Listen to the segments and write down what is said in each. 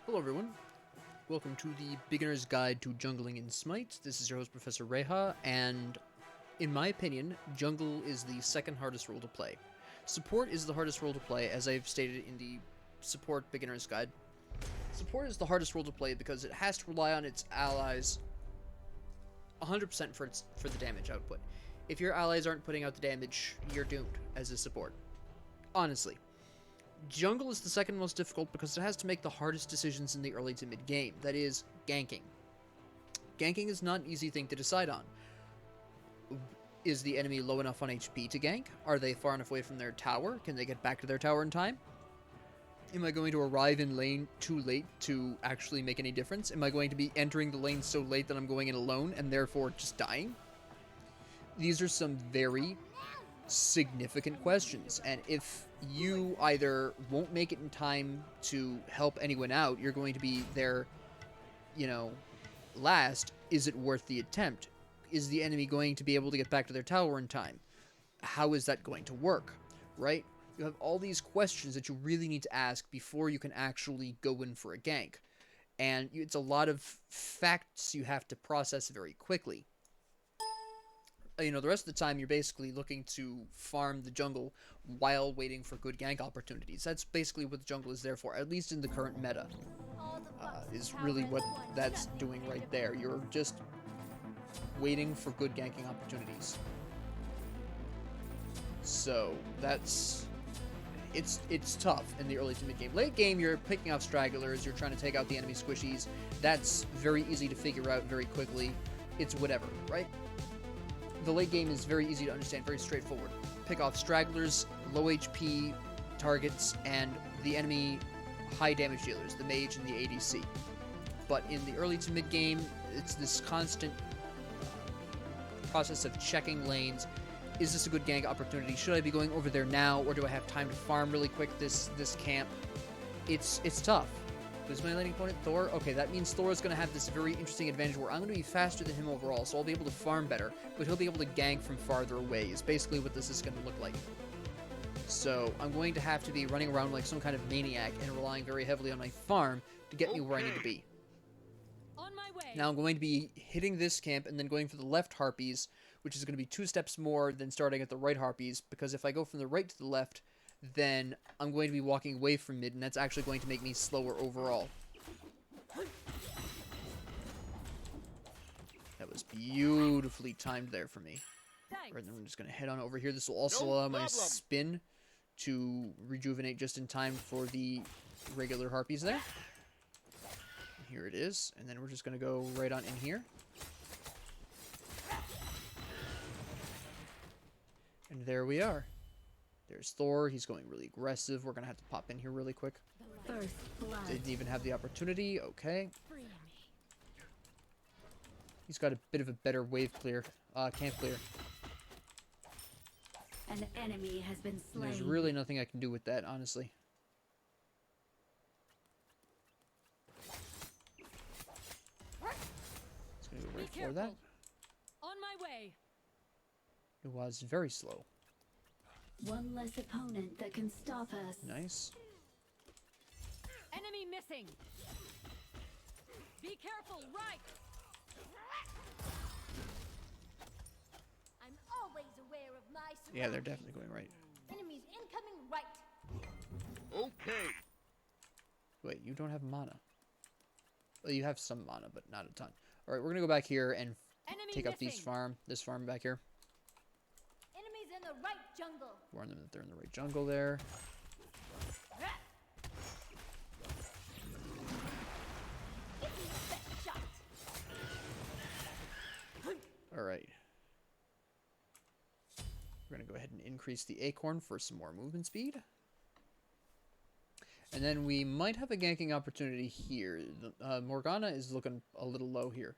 Hello everyone, welcome to the Beginner's Guide to Jungling in SMITE. This is your host Professor Reha, and in my opinion, jungle is the second hardest role to play. Support is the hardest role to play, as I've stated in the Support Beginner's Guide. Support is the hardest role to play because it has to rely on its allies 100% for the damage output. If your allies aren't putting out the damage, you're doomed as a support. Honestly. Jungle is the second most difficult because it has to make the hardest decisions in the early to mid game, that is, ganking. Ganking is not an easy thing to decide on. Is the enemy low enough on HP to gank? Are they far enough away from their tower? Can they get back to their tower in time? Am I going to arrive in lane too late to actually make any difference? Am I going to be entering the lane so late that I'm going in alone and therefore just dying? These are some very significant questions, and if you either won't make it in time to help anyone out, you're going to be there, last. Is it worth the attempt? Is the enemy going to be able to get back to their tower in time? How is that going to work, right? You have all these questions that you really need to ask before you can actually go in for a gank, and it's a lot of facts you have to process very quickly. The rest of the time you're basically looking to farm the jungle while waiting for good gank opportunities. That's basically what the jungle is there for, at least in the current meta, is really what that's doing right there. You're just waiting for good ganking opportunities. So it's tough in the early to mid game. Late game, you're picking off stragglers, you're trying to take out the enemy squishies. That's very easy to figure out very quickly. It's whatever, right? The late game is very easy to understand, very straightforward. Pick off stragglers, low HP targets, and the enemy high damage dealers, the mage and the ADC. But in the early to mid game, it's this constant process of checking lanes. Is this a good gank opportunity? Should I be going over there now, or do I have time to farm really quick this camp? It's tough. Who's my laning opponent? Thor? Okay, that means Thor is going to have this very interesting advantage where I'm going to be faster than him overall, so I'll be able to farm better, but he'll be able to gank from farther away, is basically what this is going to look like. So I'm going to have to be running around like some kind of maniac and relying very heavily on my farm to get me where I need to be. On my way. Now I'm going to be hitting this camp and then going for the left harpies, which is going to be 2 steps more than starting at the right harpies, because if I go from the right to the left, then I'm going to be walking away from mid, and that's actually going to make me slower overall. That was beautifully timed there for me. Right, then I'm just going to head on over here. This will also allow my spin to rejuvenate just in time for the regular harpies there. And here it is, and then we're just going to go right on in here. And there we are. There's Thor. He's going really aggressive. We're going to have to pop in here really quick. Didn't even have the opportunity. Okay. He's got a bit of a better wave clear. Camp clear. An enemy has been slain. There's really nothing I can do with that, honestly. It's going to go right for that. On my way. It was very slow. One less opponent that can stop us. Nice. Enemy missing. Be careful, right. I'm always aware of my surroundings. Yeah, they're definitely going right. Enemies incoming right. Okay. Wait, you don't have mana. Well, you have some mana, but not a ton. Alright, we're going to go back here and take up this farm back here. Enemies in the right jungle. Warn them that they're in the right jungle there. Give me the best shot. Alright. We're going to go ahead and increase the acorn for some more movement speed. And then we might have a ganking opportunity here. Morgana is looking a little low here.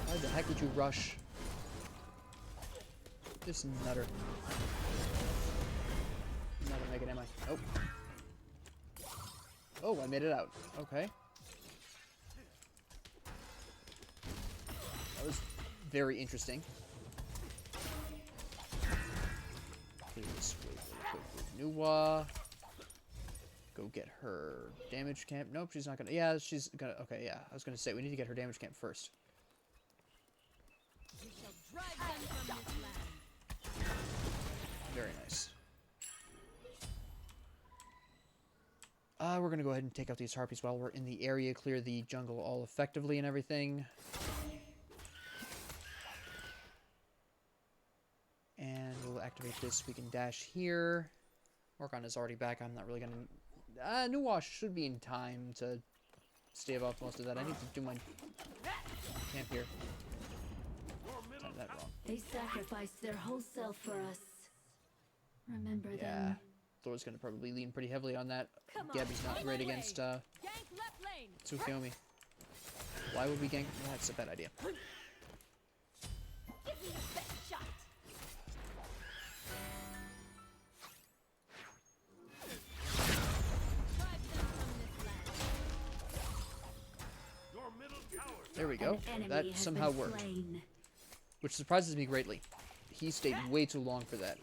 Why the heck would you rush? This nutter. Not gonna make it, am I? Oh. Oh, I made it out. Okay. That was very interesting. clear this way really quickly. Nuwa. Go get her damage camp. Nope, she's not gonna. Yeah, she's gonna. Okay, yeah. I was gonna say we need to get her damage camp first. We shall drive them from this land. Very nice. We're gonna go ahead and take out these harpies while we're in the area. Clear the jungle all effectively and everything. And we'll activate this. We can dash here. Orcon is already back. I'm not really gonna... Nuwash should be in time to stave off most of that. I need to do my camp here. Time that wrong. They sacrificed their whole self for us. Remember Yeah. them. Thor's gonna probably lean pretty heavily on that. Come on, Gabby's not on great my way. against Gank left lane. Tsukiyomi. Why would we gank? That's a bad idea. Give me your best shot. Drive them from this land. Your middle tower. There we go. An enemy That has somehow been worked. slain. Which surprises me greatly. He stayed way too long for that.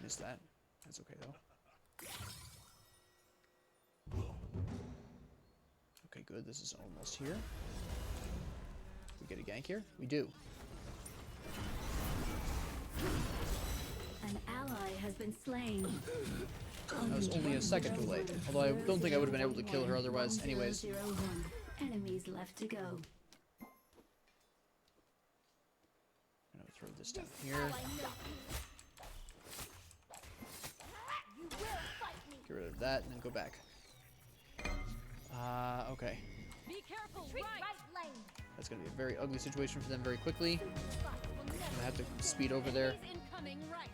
Missed that. That's okay though. Okay, good. This is almost here. We get a gank here? We do. An ally has been slain. That was only a second too late. Although I don't think I would have been able to kill her otherwise anyways. 1001. Enemies left to go. I'm gonna throw this down This is here. how I know you. You will fight me. Get rid of that and then go back. Okay. Be careful. Treat right lane. That's gonna be a very ugly situation for them very quickly. Spot will I'm never gonna have to speed over there. Enemies incoming right.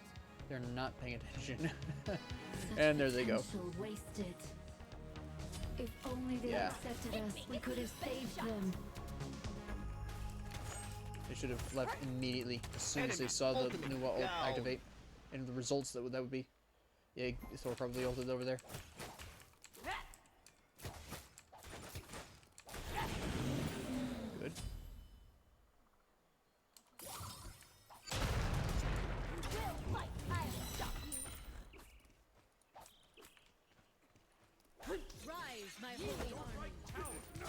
They're not paying attention. And there they go. Potential wasted. If only they Yeah. accepted us, we could have saved them. They should have left immediately as soon as they Enemy saw the ultimate new ult down. activate. And the results that would be. Yeah, Thor probably ulted over there. Good. You will fight. I'll stop you. Rise, my holy army.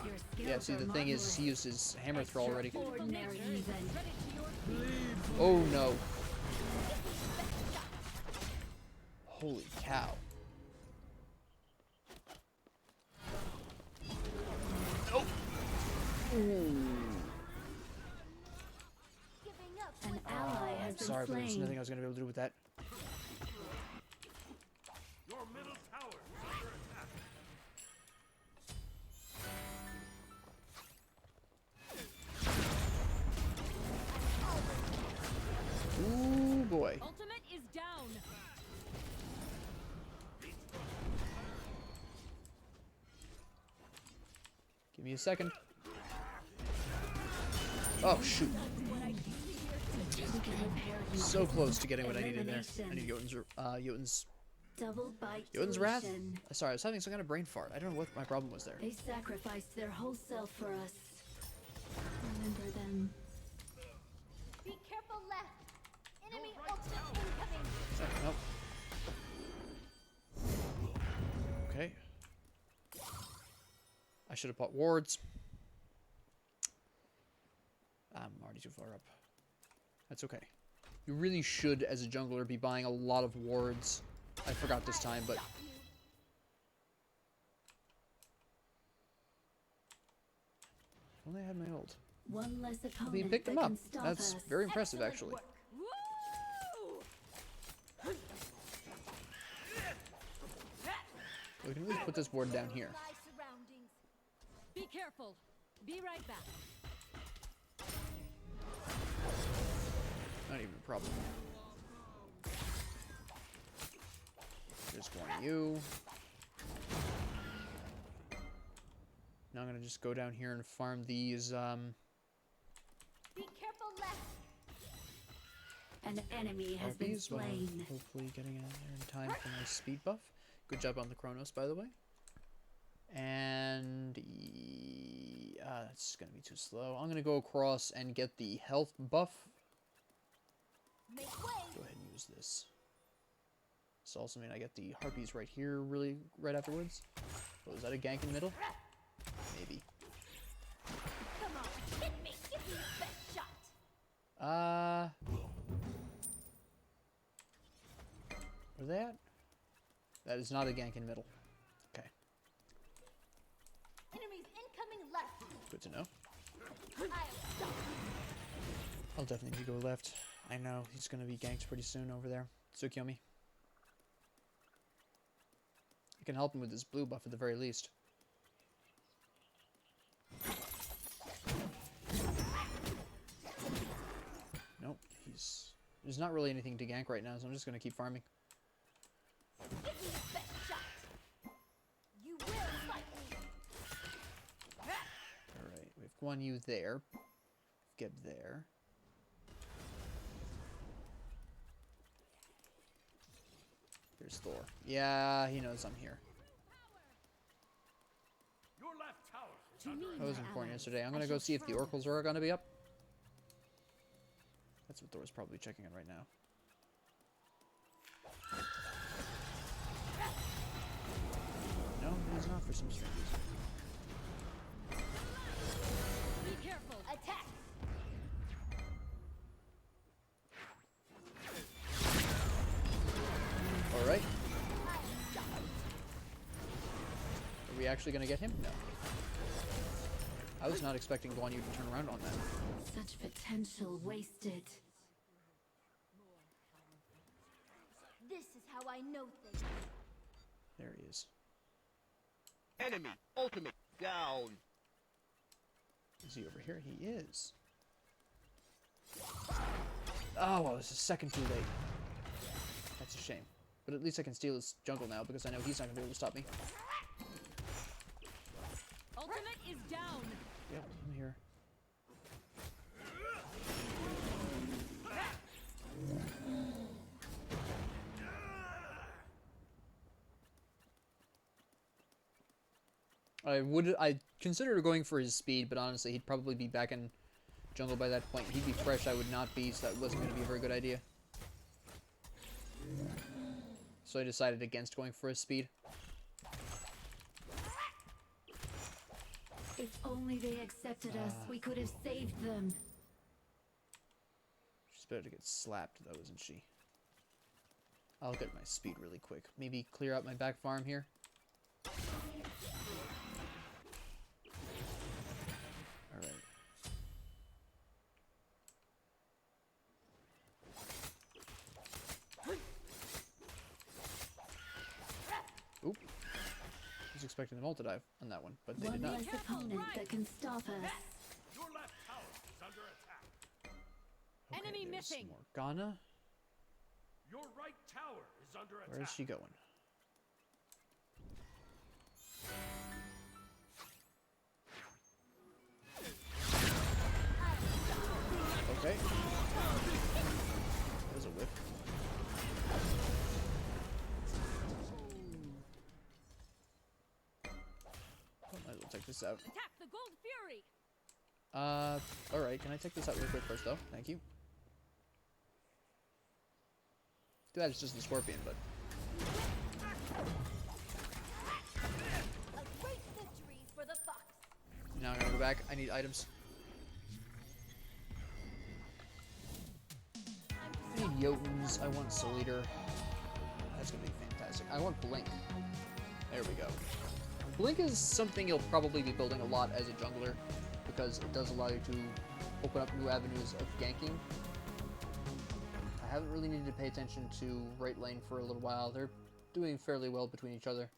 Your skills Yeah, see, are the thing is, marvelous. he used his hammer throw already. Extraordinary even. Ready to your Oh no. Holy cow. Oh. Giving up. An ally has been Sorry, but there was slain. nothing I was gonna be able to do with that. Your middle tower is under attack. Ooh boy. ultimate is down. Give me a second. Oh shoot. We can repair you. So close to getting what I needed there. I need Elimination. Jotun's Double bite Jotun's wrath? deletion. Sorry, I was having some kind of brain fart. I don't know what my problem was there. They sacrificed their whole self for us. Remember them. Be careful left. Enemy ultimate incoming. Nope. Okay. I should have bought wards. I'm already too far up. That's okay. You really should, as a jungler, be buying a lot of wards. I forgot this time, but Stop you. only I had my ult. One less Well, opponent he picked that him up. can stop That's us. very impressive, Excellent actually. work. Woo! We can at least put this ward down here. My surroundings. Be careful. Be right back. Not even a problem. Just one of you. Now I'm gonna just go down here and farm these, Be careful left. An enemy has been harpies while I'm slain. hopefully getting in there in time for my speed buff. Good job on the Chronos, by the way. And that's gonna be too slow. I'm gonna go across and get the health buff Make way. Go ahead and use this. This also mean I get the harpies right here, really right afterwards. Oh, is that a gank in the middle? Maybe. Come on, hit me. Give me your best shot. Where they at? That is not a gank in middle. Okay, Enemies incoming left. good to know. I am stopped. I'll definitely need to go left. I know he's gonna be ganked pretty soon over there. Tsukiyomi. I can help him with his blue buff at the very least. Nope, there's not really anything to gank right now, so I'm just gonna keep farming. Give me your best shot. You will fight me. Alright, we have Guan Yu there. Get there. Here's Thor. Yeah, he knows I'm here. Your left tower is To under me, That was my important allies, yesterday. I'm I gonna go shall see if the frown. oracles are gonna be up. That's what Thor's probably checking on right now. No, he's not for some strange reason. Be careful. Attack. Alright. I am stopped. Are we actually gonna get him? No. I was not expecting Guan Yu to turn around on that. Such potential wasted. This is how I know things. There he is. Enemy ultimate down. Is he over here? He is. Oh, well, it's a second too late. That's a shame. But at least I can steal his jungle now because I know he's not gonna be able to stop me. Ultimate is down. Yep, I'm here. I considered going for his speed, but honestly, he'd probably be back in jungle by that point. He'd be fresh, I would not be, so that wasn't going to be a very good idea. So I decided against going for his speed. If only they accepted us, we could have saved them. She's better to get slapped, though, isn't she? I'll get my speed really quick. Maybe clear out my back farm here. Alright. Oop. I was expecting them all to dive on that one, but they did One not. less opponent that can stop us. Your left tower is under attack. Okay, Enemy there's missing. Morgana. Your right tower is under attack. Where is she going? Okay. That was a whip. Oh, might as well take this out. Attack the Gold Fury. Alright, can I take this out real quick first, though? Thank you. Too bad it's just the scorpion, but... A great victory for the fox. Now I'm gonna go back. I need items. I need Jotuns. I want Soul Eater. That's gonna be fantastic. I want Blink. There we go. Blink is something you'll probably be building a lot as a jungler, because it does allow you to open up new avenues of ganking. I haven't really needed to pay attention to right lane for a little while. They're doing fairly well between each other.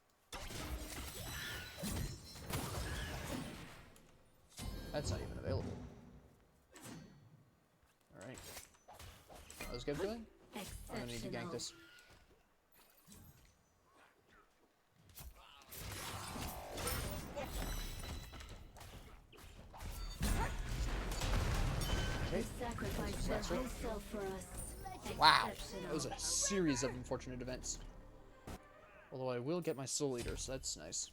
That's not even available. Alright. How's Geb doing? I'm gonna need to gank this. Okay. Sacrificed their whole self for us. Wow. Exceptional. That was a series of unfortunate events. Although I will get my Soul Eater, so that's nice.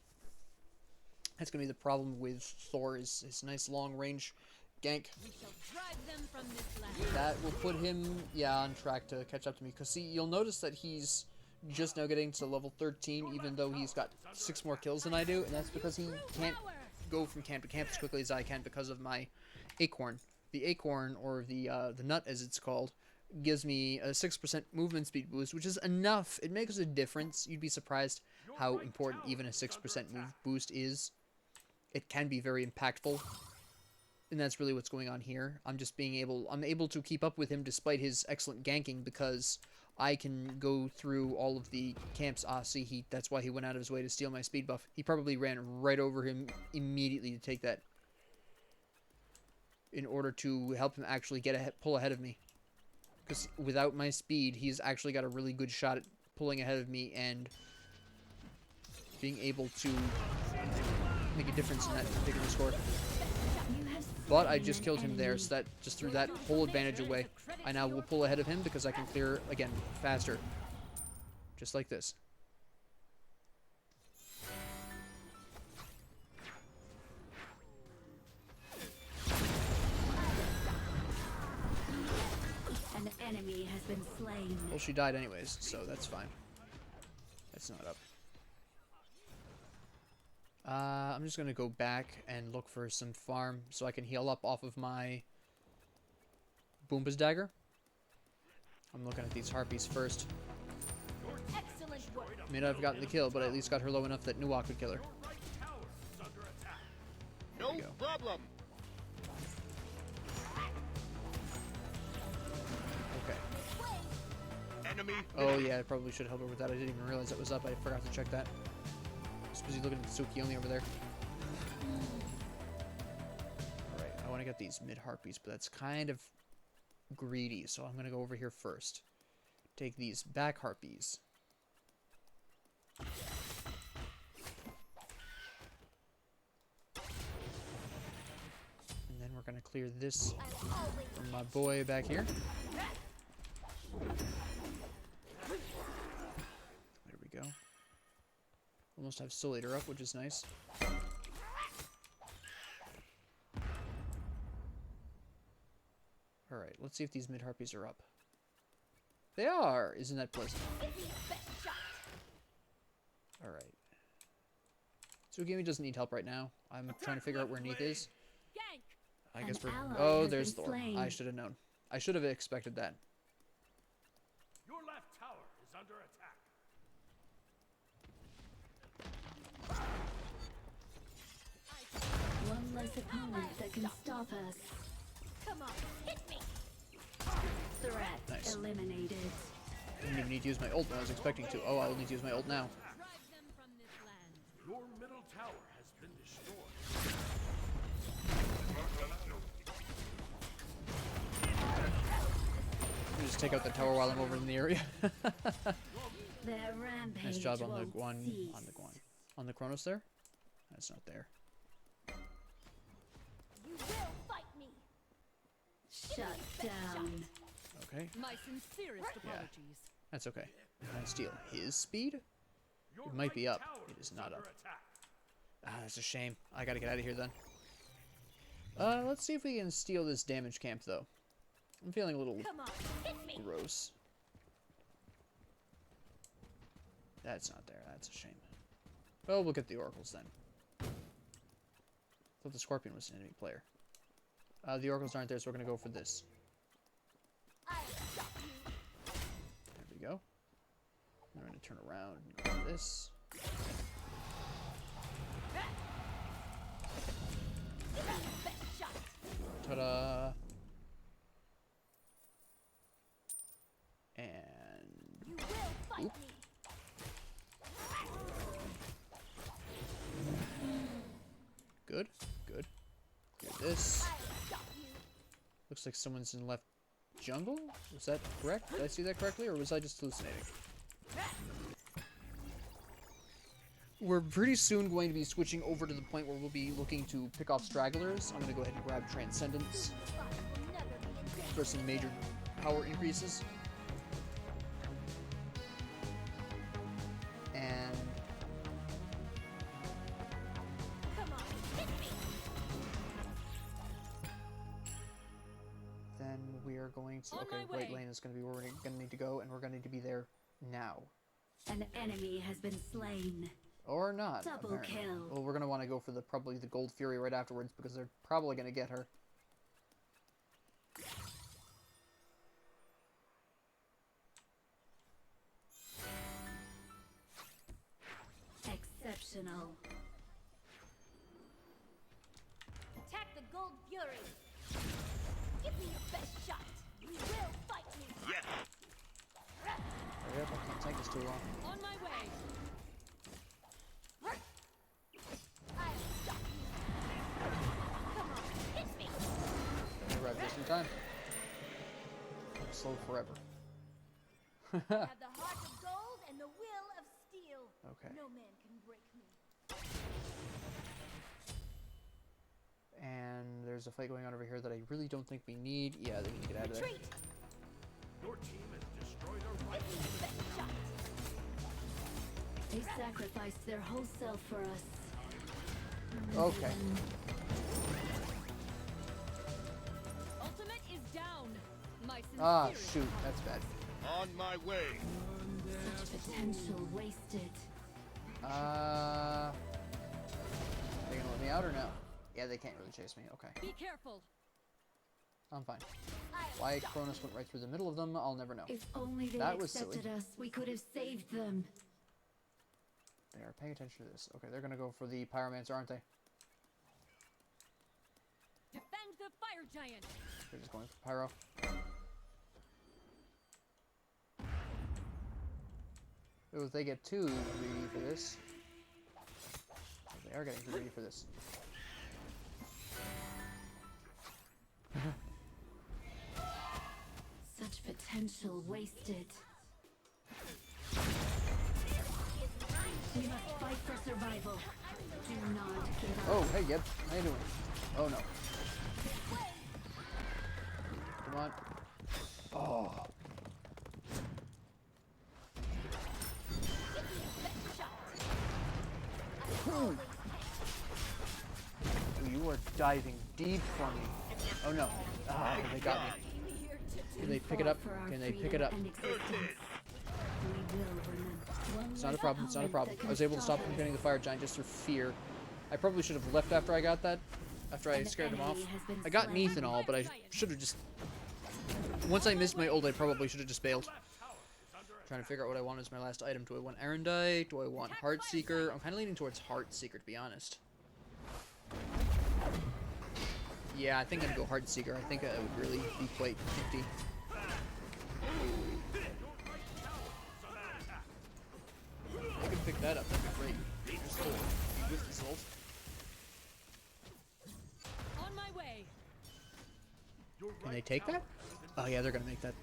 That's gonna be the problem with Thor, is his nice long range Gank. We shall drive them from this land. That will put him, yeah, on track to catch up to me. Because, see, you'll notice that he's just now getting to level 13, even though he's got 6 more kills than I do. And that's because he can't go from camp to camp as quickly as I can because of my acorn. The acorn, or the nut as it's called, gives me a 6% movement speed boost, which is enough. It makes a difference. You'd be surprised how important even a 6% move boost is. It can be very impactful. And that's really what's going on here. I'm able to keep up with him despite his excellent ganking because I can go through all of the camps. Ah, see, that's why he went out of his way to steal my speed buff. He probably ran right over him immediately to take that in order to help him actually pull ahead of me. Because without my speed, he's actually got a really good shot at pulling ahead of me and being able to make a difference in that particular score. But I just killed him there, so that just threw that whole advantage away. I now will pull ahead of him because I can clear, again, faster. Just like this. An enemy has been slain. Well, she died anyways, so that's fine. That's not up. I'm just gonna go back and look for some farm so I can heal up off of my Boomba's dagger. I'm looking at these harpies first. Excellent work. May not have gotten the kill, but I at least got her low enough that Nuwak could kill her. Your right tower is under attack. No we go. problem. Okay. Enemy. Oh yeah, I probably should help her with that. I didn't even realize that was up. I forgot to check that. Just busy looking at Tsukiyomi over there. Alright, I want to get these mid harpies, but that's kind of greedy, so I'm going to go over here first. Take these back harpies. And then we're going to clear this from my boy back here. There we go. Almost have Solator up, which is nice. Alright, let's see if these mid harpies are up. They are! Isn't that pleasant? Alright. Tsugimi doesn't need help right now. I'm trying to figure out where Neath is. Gank. I guess we're... ally Oh, has there's been Thor. slain. I should have known. I should have expected that. Your left tower is under attack. One less opponent that can stop us. Come on, hit me. Threat Nice. eliminated. Didn't even need to use my ult when I was expecting to. Oh, I'll need to use my ult now. Drive them from this land. Your middle tower has been destroyed. Let me just take out the tower while I'm over in the area. Their rampage Nice job on the won't cease. on the Chronos there. That's not there. You will fight me. Shut down. Okay, My sincerest apologies. that's okay. Can I steal his speed? Your It might be right up. tower It is not under up. attack. Ah, that's a shame. I gotta get out of here then. Let's see if we can steal this damage camp though. I'm feeling a little Come on, hit me. gross. That's not there. That's a shame. Well, we'll get the oracles then. Thought the scorpion was an enemy player. The oracles aren't there, so we're gonna go for this. I'll stop you. There we go. I'm gonna turn around and go for this. Best shot. Ta-da! And You will fight Oop. me. good, good. Clear this. I'll stop you. Looks like someone's in left jungle. Was that correct? Did I see that correctly, or was I just hallucinating? We're pretty soon going to be switching over to the point where we'll be looking to pick off stragglers. I'm going to go ahead and grab Transcendence Fight will never be the same. for some major power increases. And Come on, hit me. And we are going to... On Okay, my right way. lane is going to be where we're going to need to go, and we're going to need to be there now. An enemy has been slain. Or not, Double apparently. kill. Well, we're going to want to go for probably the Gold Fury right afterwards, because they're probably going to get her. Exceptional. Attack the Gold Fury. Give me your best shot. You will fight me. Yes. Hurry up, I can't take this too long. On my way. I'll stop you. Come on, hit me. I arrived just in time. I'm slow forever. Have the heart of gold and the will of steel. Okay. No man can break me. And there's a fight going on over here that I really don't think we need. Yeah, they need to get out of there. Retreat. Your team has destroyed a Give me your best shot. They sacrificed their whole self for us. Okay. Ultimate is down. My Ah, sincerest shoot, that's bad. On my way. Such potential wasted. They gonna let me out or no? Yeah, they can't really chase me. Okay, Be careful. I'm fine. I'll Why stop Cronus went right through the middle of them, I'll never know. If only they That was silly. accepted us, we could have saved them. They are paying attention to this. Okay, they're gonna go for the Pyromancer, aren't they? Defend the fire giant. They're just going for Pyro. Ooh, if they get too greedy for this. They are getting too greedy for this. Such potential wasted. We must fight for survival. Do not give up. Oh, hey, Gib. How you doing? Oh, no. Come on. Oh. Give me your best shot. Ooh, you are diving deep for me. Oh, no. Ah, they got me. Here to Can they pick it up? For our Can they pick it up? freedom and existence. We will remember. One It's not a less problem, it's not a opponent problem. that I was able to can stop them getting the fire giant just through fear. I probably should have left after I got that. After I An scared him off. enemy has been I got slain. Neath and all, but I should have just... Once I missed my ult, I probably should have just bailed. Trying to figure out what I want as my last item. Do I want Erendite? Do I want Heartseeker? I'm kind of leaning towards Heartseeker, to be honest. Yeah, I think I'm going to go Heartseeker. I think that would really be quite nifty. I could pick that up. That'd be great. Just with this ult. On my way. Can they take that? Oh yeah, they're gonna make that.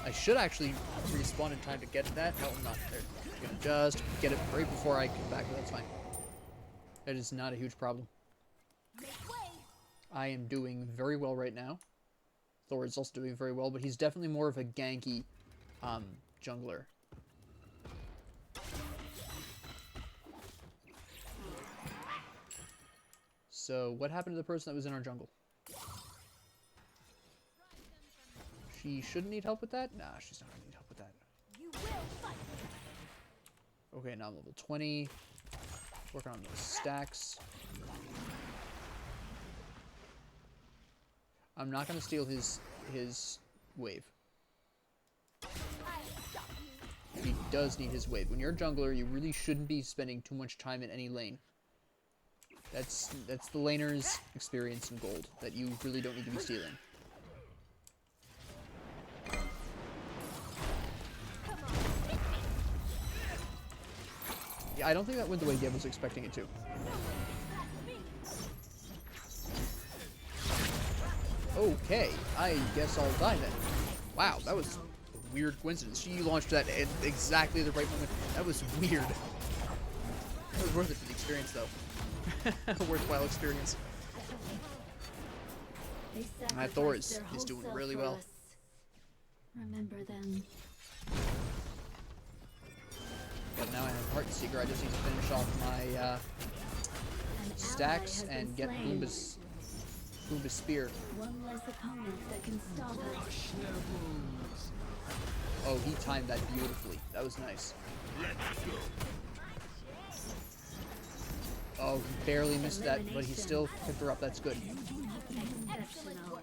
I should actually respawn in time to get that. No, I'm not. They're gonna just get it right before I come back, but that's fine. That is not a huge problem. make way. I am doing very well right now. Thor is also doing very well, but he's definitely more of a ganky jungler. So, what happened to the person that was in our jungle? She shouldn't need help with that? Nah, she's not gonna need help with that. You will fight me. Okay, now I'm level 20. Working on those stacks. I'm not gonna steal his wave. I'll stop you. He does need his wave. When you're a jungler, you really shouldn't be spending too much time in any lane. That's the laner's experience in gold, that you really don't need to be stealing. Yeah, I don't think that went the way Gib was expecting it to. Okay, I guess I'll die then. Wow, that was a weird coincidence. She launched that at exactly the right moment. That was weird. It was worth it for the experience, though. Worthwhile experience. They My Thor sacrificed their is whole doing self really for well. us. Remember them. But now I have Heartseeker. I just need to finish off my An ally stacks has been and get slain. Boomba's Boomba's spear. One less opponent that can stop us. Oh, he timed that beautifully. That was nice. Oh, he barely missed that, but he still picked her up. That's good. Exceptional.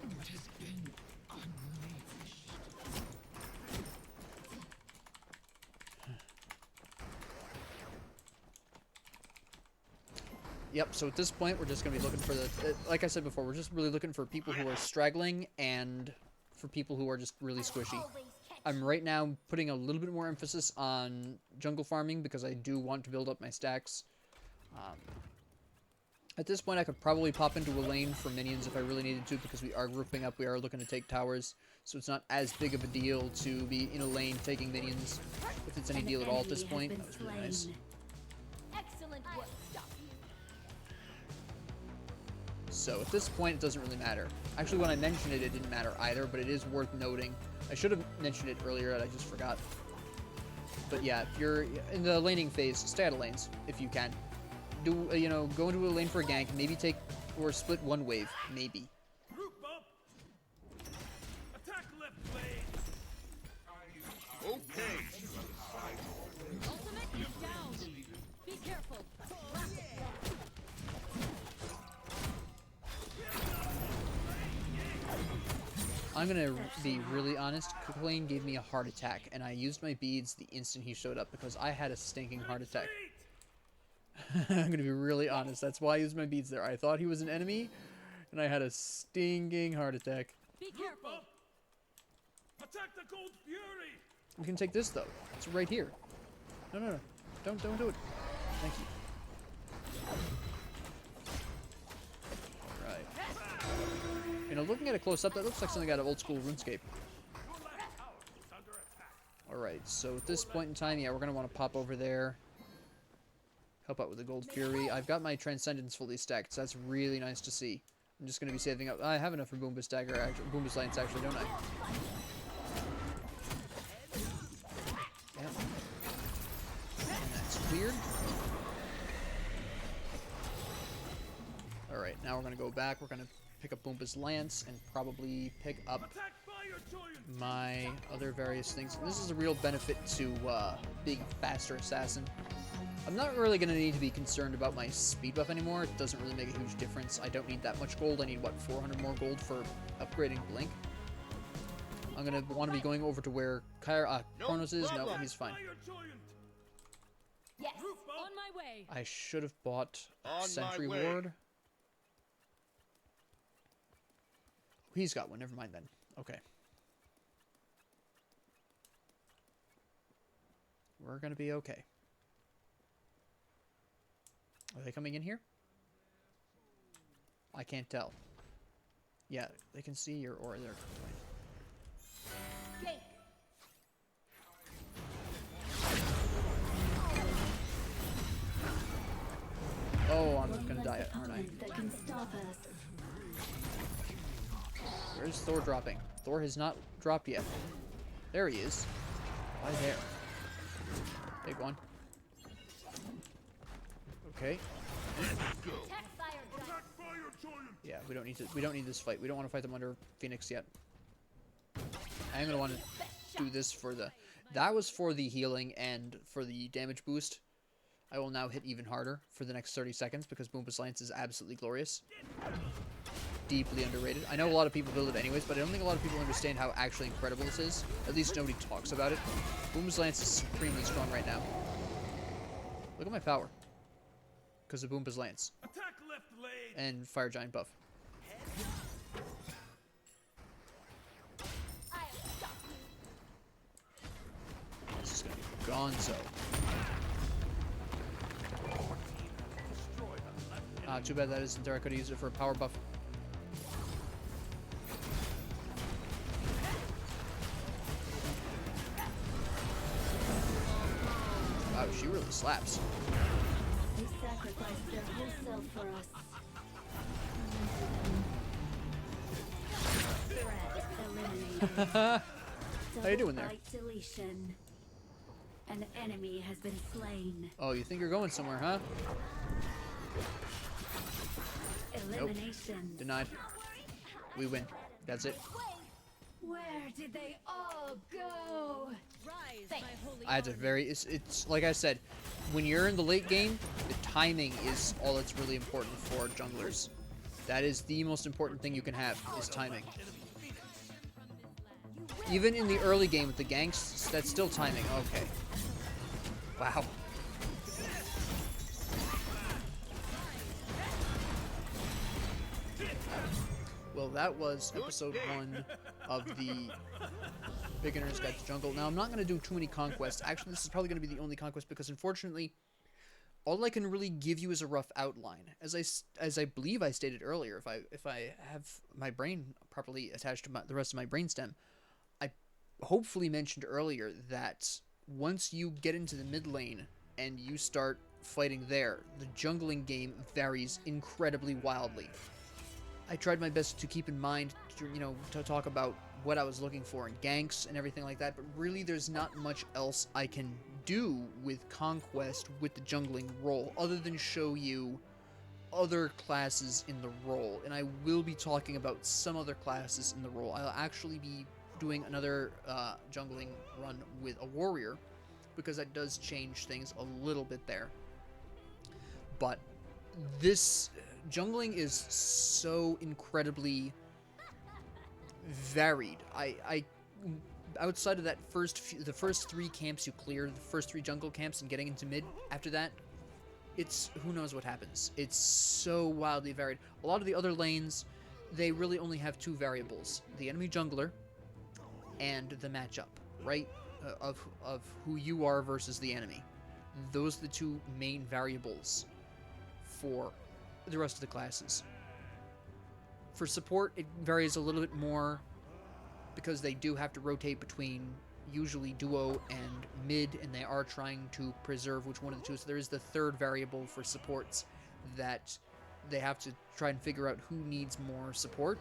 Yep, so at this point, we're just going to be looking for the... like I said before, we're just really looking for people who are straggling and for people who are just really squishy. I'm right now putting a little bit more emphasis on jungle farming because I do want to build up my stacks. At this point, I could probably pop into a lane for minions if I really needed to because we are grouping up, we are looking to take towers. So it's not as big of a deal to be in a lane taking minions, if it's any deal at all at this point. That was really nice. Excellent work. So at this point, it doesn't really matter. Actually, when I mentioned it, it didn't matter either, but it is worth noting. I should have mentioned it earlier, and I just forgot. But yeah, if you're in the laning phase, stay out of lanes if you can. Do you know, go into a lane for a gank, maybe take or split one wave, maybe. Group up. Attack left lane. Okay. Ultimate is down. Be careful. I'm gonna be really honest, Kukulane gave me a heart attack, and I used my beads the instant he showed up because I had a stinking heart attack. I'm gonna be really honest, that's why I used my beads there. I thought he was an enemy, and I had a stinking heart attack. Be careful. Attack the Gold Fury. We can take this though. It's right here. No. Don't do it. Thank you. Alright. You know, looking at it close up, that looks like something out of old school RuneScape. Alright, so at this point in time, yeah, we're going to want to pop over there. Help out with the Gold Fury. I've got my Transcendence fully stacked, so that's really nice to see. I'm just going to be saving up. I have enough for Boomba's Dagger, actually. Boomba's Lance, actually, don't I? Yep. And that's cleared. Alright, now we're going to go back. We're going to pick up Boomba's Lance and probably pick up my other various things. And this is a real benefit to being a faster assassin. I'm not really going to need to be concerned about my speed buff anymore. It doesn't really make a huge difference. I don't need that much gold. I need, what, 400 more gold for upgrading Blink? I'm going to want to be going over to where Kronos is. No, he's fine. Yes. On my way. I should have bought On Sentry my way. Ward. He's got one. Never mind then. Okay. We're going to be okay. Are they coming in here? I can't tell. Yeah, they can see your aura there. Gate. Oh, I'm gonna die, aren't I? Opponent that can stop us. Where's Thor dropping? Thor has not dropped yet. There he is. Why there? Big one. Okay. Attack fire giant. Attack fire giant. Yeah, we don't need this fight. We don't want to fight them under Phoenix yet. I'm gonna want to do this for the... That was for the healing and for the damage boost. I will now hit even harder for the next 30 seconds because Boomba's Lance is absolutely glorious. Deeply underrated. I know a lot of people build it anyways, but I don't think a lot of people understand how actually incredible this is. At least nobody talks about it. Boomba's Lance is supremely strong right now. Look at my power. Because of Boomba's Lance. Attack left lane. And Fire Giant buff. I'll stop you. This is going to be gonzo. Ah, too bad that isn't there. I could have used it for a power buff. Wow, she really slaps. They sacrificed their whole self for us. Threat eliminated. How you doing there? Double fight deletion. An enemy has been slain. Oh, you think you're going somewhere, huh? Elimination. Denied. We win. That's it. Where did they all go? Rise, my holy It's a army. very, it's like I said, when you're in the late game, the timing is all that's really important for junglers. That is the most important thing you can have, is timing. Even in the early game with the ganks, that's still timing. Okay. Wow. Well, that was episode 1 of the Beginner's Guide to Jungle. Now, I'm not going to do too many conquests. Actually, this is probably going to be the only conquest because, unfortunately, all I can really give you is a rough outline. As I believe I stated earlier, if I have my brain properly attached to the rest of my brainstem, I hopefully mentioned earlier that once you get into the mid lane and you start fighting there, the jungling game varies incredibly wildly. I tried my best to keep in mind, to talk about what I was looking for in ganks and everything like that, but really there's not much else I can do with Conquest with the jungling role, other than show you other classes in the role, and I will be talking about some other classes in the role. I'll actually be doing another jungling run with a warrior, because that does change things a little bit there. But this jungling is so incredibly varied. I outside of that the first 3 camps you clear, the first 3 jungle camps and getting into mid, after that, it's who knows what happens. It's so wildly varied. A lot of the other lanes, they really only have 2 variables: the enemy jungler and the matchup, right? Of who you are versus the enemy. Those are the 2 main variables for the rest of the classes. For support, it varies a little bit more because they do have to rotate between usually duo and mid, and they are trying to preserve which one of the 2. So there is the 3rd variable for supports that they have to try and figure out who needs more support.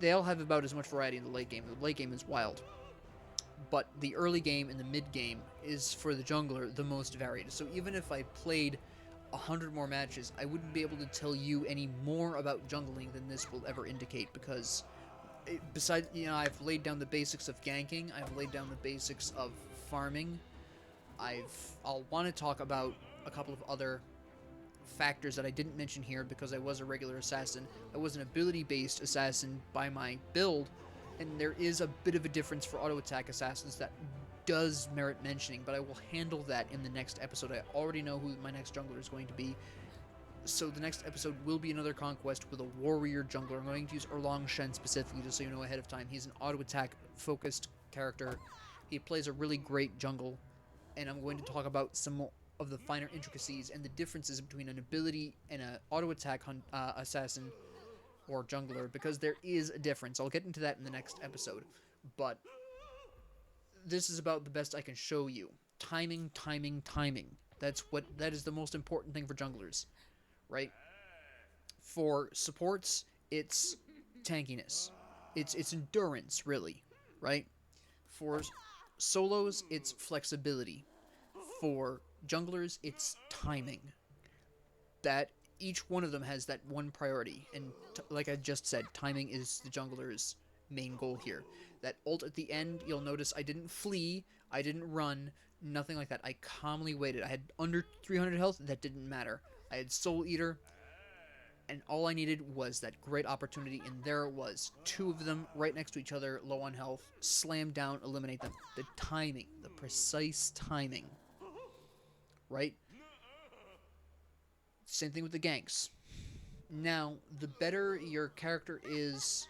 They all have about as much variety in the late game. The late game is wild. But the early game and the mid game is, for the jungler, the most varied. So even if I played 100 more matches, I wouldn't be able to tell you any more about jungling than this will ever indicate, because besides, I've laid down the basics of ganking, I've laid down the basics of farming, I'll want to talk about a couple of other factors that I didn't mention here because I was a regular assassin. I was an ability-based assassin by my build, and there is a bit of a difference for auto-attack assassins that does merit mentioning, but I will handle that in the next episode. I already know who my next jungler is going to be, so the next episode will be another conquest with a warrior jungler. I'm going to use Erlang Shen specifically, just so you know ahead of time. He's an auto-attack focused character. He plays a really great jungle, and I'm going to talk about some of the finer intricacies and the differences between an ability and an auto-attack assassin or jungler, because there is a difference. I'll get into that in the next episode, but this is about the best I can show you. Timing, timing, timing. That is the most important thing for junglers, right? For supports, it's tankiness. It's endurance, really, right? For solos, it's flexibility. For junglers, it's timing. That each one of them has that one priority, and like I just said, timing is the jungler's main goal here. That ult at the end, you'll notice I didn't flee, I didn't run, nothing like that. I calmly waited. I had under 300 health, that didn't matter. I had Soul Eater, and all I needed was that great opportunity, and there it was. 2 of them right next to each other, low on health, slam down, eliminate them. The timing, the precise timing, right? Same thing with the ganks. Now, the better your character is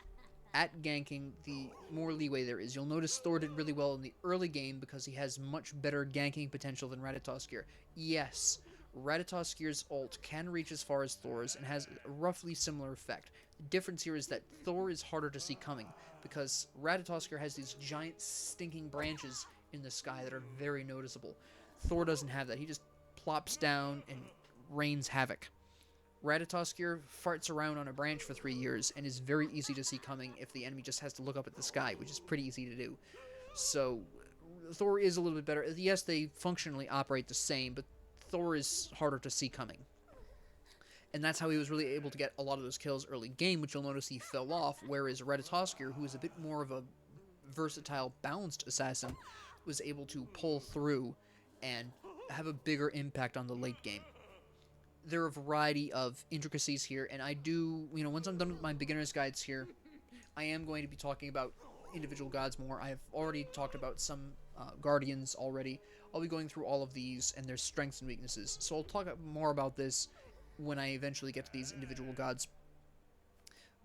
at ganking, the more leeway there is. You'll notice Thor did really well in the early game because he has much better ganking potential than Ratatoskir. Yes, Ratatoskir's ult can reach as far as Thor's and has a roughly similar effect. The difference here is that Thor is harder to see coming because Ratatoskir has these giant stinking branches in the sky that are very noticeable. Thor doesn't have that. He just plops down and rains havoc. Ratatoskir farts around on a branch for 3 years and is very easy to see coming if the enemy just has to look up at the sky, which is pretty easy to do. So Thor is a little bit better. Yes, they functionally operate the same, but Thor is harder to see coming. And that's how he was really able to get a lot of those kills early game, which you'll notice he fell off, whereas Reditoskier, who is a bit more of a versatile, balanced assassin, was able to pull through and have a bigger impact on the late game. There are a variety of intricacies here, and I do, once I'm done with my beginner's guides here, I am going to be talking about individual gods more. I have already talked about some guardians already. I'll be going through all of these and their strengths and weaknesses, so I'll talk more about this when I eventually get to these individual gods.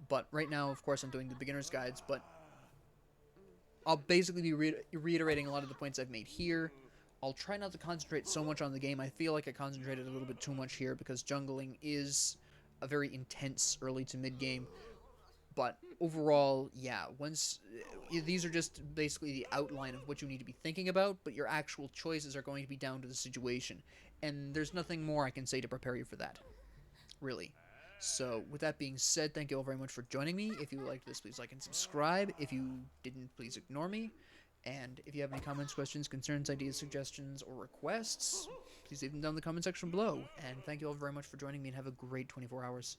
But right now, of course, I'm doing the beginner's guides, but I'll basically be reiterating a lot of the points I've made here. I'll try not to concentrate so much on the game. I feel like I concentrated a little bit too much here because jungling is a very intense early to mid game. But overall, yeah, these are just basically the outline of what you need to be thinking about, but your actual choices are going to be down to the situation. And there's nothing more I can say to prepare you for that, really. So, with that being said, thank you all very much for joining me. If you liked this, please like and subscribe. If you didn't, please ignore me. And if you have any comments, questions, concerns, ideas, suggestions, or requests, please leave them down in the comment section below. And thank you all very much for joining me, and have a great 24 hours.